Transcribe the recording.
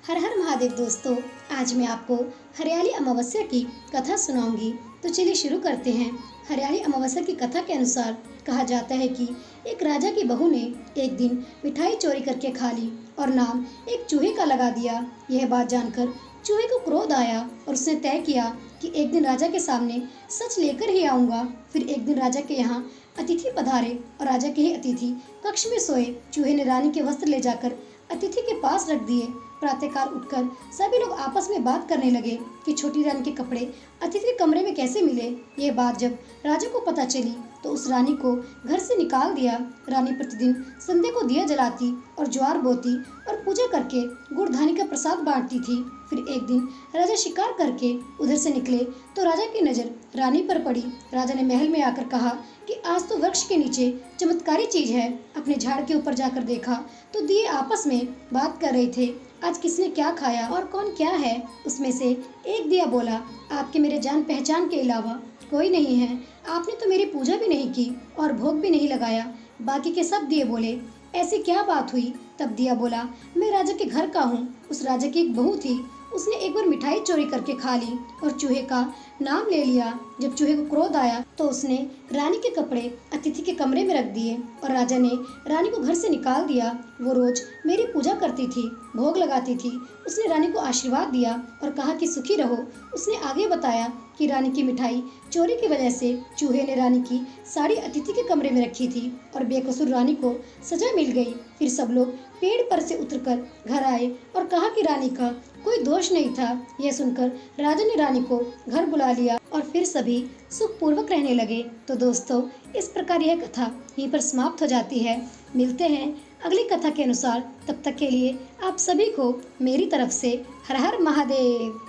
हर हर महादेव दोस्तों, आज मैं आपको हरियाली अमावस्या की कथा सुनाऊंगी। तो चलिए शुरू करते हैं। हरियाली अमावस्या की कथा के अनुसार कहा जाता है कि एक राजा की बहू ने एक दिन मिठाई चोरी करके खा ली और नाम एक चूहे का लगा दिया। यह बात जानकर चूहे को क्रोध आया और उसने तय किया कि एक दिन राजा के सामने सच लेकर ही आऊंगा। फिर एक दिन राजा के यहाँ अतिथि पधारे और राजा के ही अतिथि कक्ष में सोए। चूहे ने रानी के वस्त्र ले जाकर अतिथि के पास रख दिए। प्रातःकाल उठकर सभी लोग आपस में बात करने लगे कि छोटी रानी के कपड़े अतिथि के कमरे में कैसे मिले। यह बात जब राजा को पता चली तो उस रानी को घर से निकाल दिया। रानी प्रतिदिन संध्या को दिया जलाती और ज्वार बोती और पूजा करके गुड़धानी का प्रसाद बांटती थी। फिर एक दिन राजा शिकार करके उधर से निकले तो राजा की नजर रानी पर पड़ी। राजा ने महल में आकर कहा कि आज तो वृक्ष के नीचे चमत्कारी चीज है। अपने झाड़ के ऊपर जाकर देखा तो दिए आपस में बात कर रहे थे, आज किसने क्या खाया और कौन क्या है। उसमें से एक दिया बोला, आपके मेरे जान पहचान के अलावा कोई नहीं है। आपने तो मेरी पूजा भी नहीं की और भोग भी नहीं लगाया। बाकी के सब दिए बोले, ऐसी क्या बात हुई। तब दिया बोला, मैं राजा के घर का हूँ। उस राजा की एक बहू थी, उसने एक बार मिठाई चोरी करके खा ली और चूहे का नाम ले लिया। जब चूहे को क्रोध आया तो उसने रानी के कपड़े अतिथि के कमरे में रख दिए और राजा ने रानी को घर से निकाल दिया। वो रोज मेरी पूजा करती थी, भोग लगाती थी। उसने रानी को आशीर्वाद दिया और कहा कि सुखी रहो। उसने आगे बताया कि रानी की मिठाई चोरी की वजह से चूहे ने रानी की साड़ी अतिथि के कमरे में रखी थी और बेकसूर रानी को सजा मिल गई। फिर सब लोग पेड़ पर से उतरकर घर आए और कहा कि रानी का कोई दोष नहीं था। यह सुनकर राजा ने रानी को घर बुला लिया और फिर सभी सुखपूर्वक रहने लगे। तो दोस्तों, इस प्रकार यह कथा यहीं पर समाप्त हो जाती है। मिलते हैं अगली कथा के अनुसार। तब तक के लिए आप सभी को मेरी तरफ से हर हर महादेव।